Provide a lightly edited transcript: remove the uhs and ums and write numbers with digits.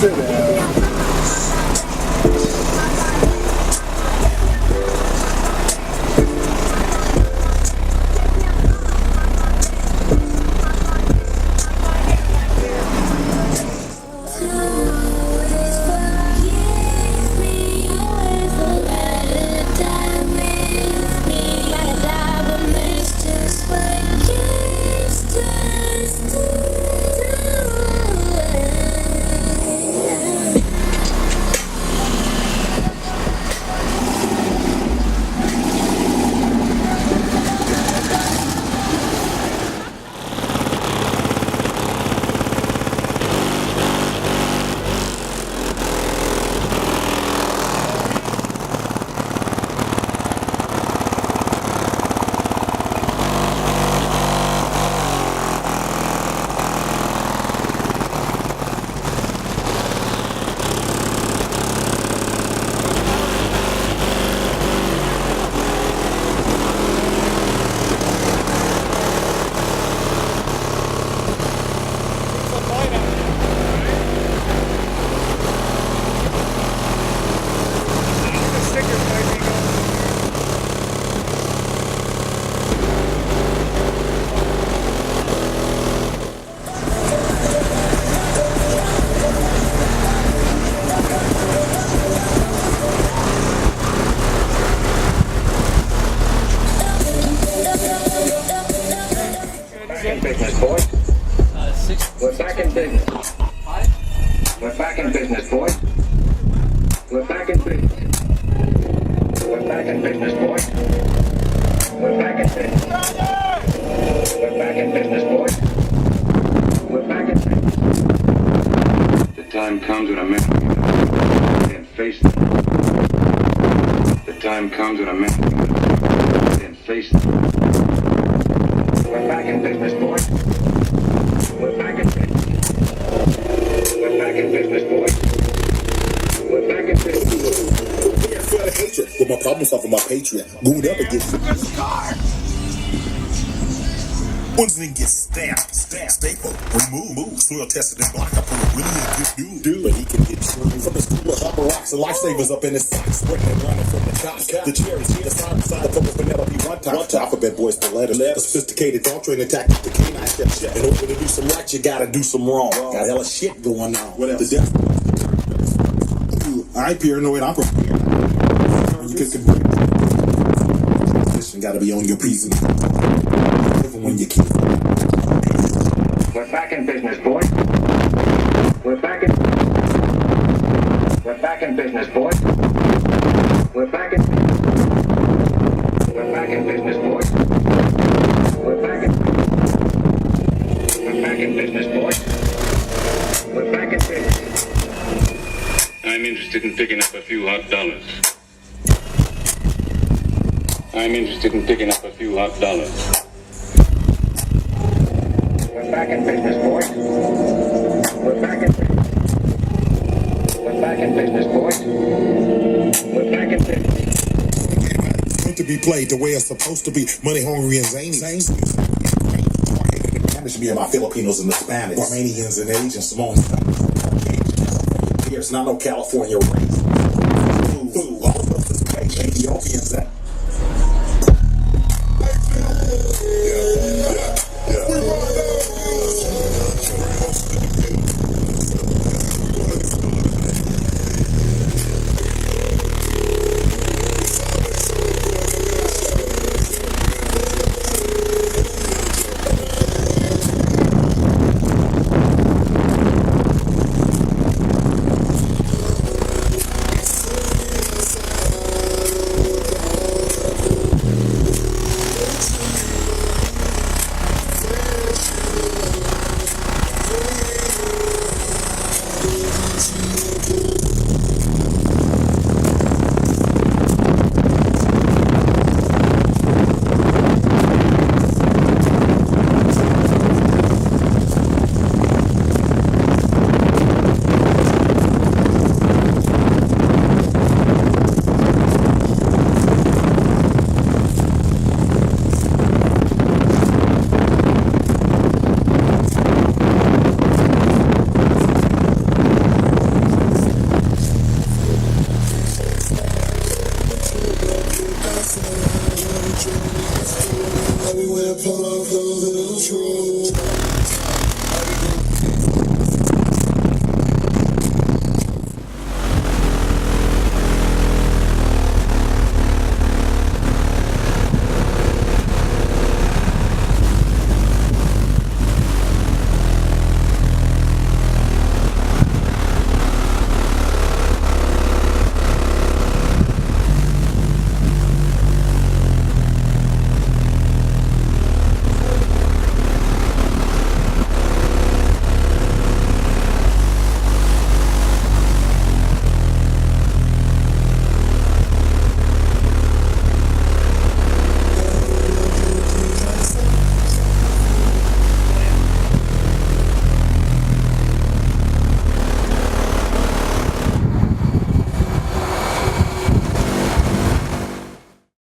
Sit down. Business, boys. We're back in business. We're back in business, boys. We're back in business. We're back in business, boys. We're back in business. We're back in business, boys. We're back in business. The time comes when a man can face them. The time comes when a man can face them. We're back in business, boys. We're back in business. We're back in business, boys. We're back in business. With my problem solver, my patriot. Glued up against the car. Ones and get stamped, staple, remove, soil tested and block. I put a really a good dude, but he can get screwed from the school of hopper rocks and lifesavers up in his sweating and running from the cops. The cherries, the side beside the couple Penelope one time. Alphabet boys, the letters, the sophisticated thought training tactics, the canine step. In order to do some right, you gotta do some wrong. Got hella shit going on. What else? The death. I ain't paranoid, I'm prepared. You can gotta be on your P's and even when you keep. We're back in business, boys. We're back in. We're back in business, boys. We're back in. We're back in business, boys. We're back in. We're back in business, boys. We're back in business. I'm interested in picking up a few hot dollars. I'm interested in picking up a few hot dollars. We're back in business, boys. We're back in business. We're back in business, boys. We're back in business. Meant to be played the way it's supposed to be. Money hungry and zany. Damage me and my Filipinos and the Spanish. Armenians and Asians. Simone. It's not no California race. All of us pay Ethiopians that.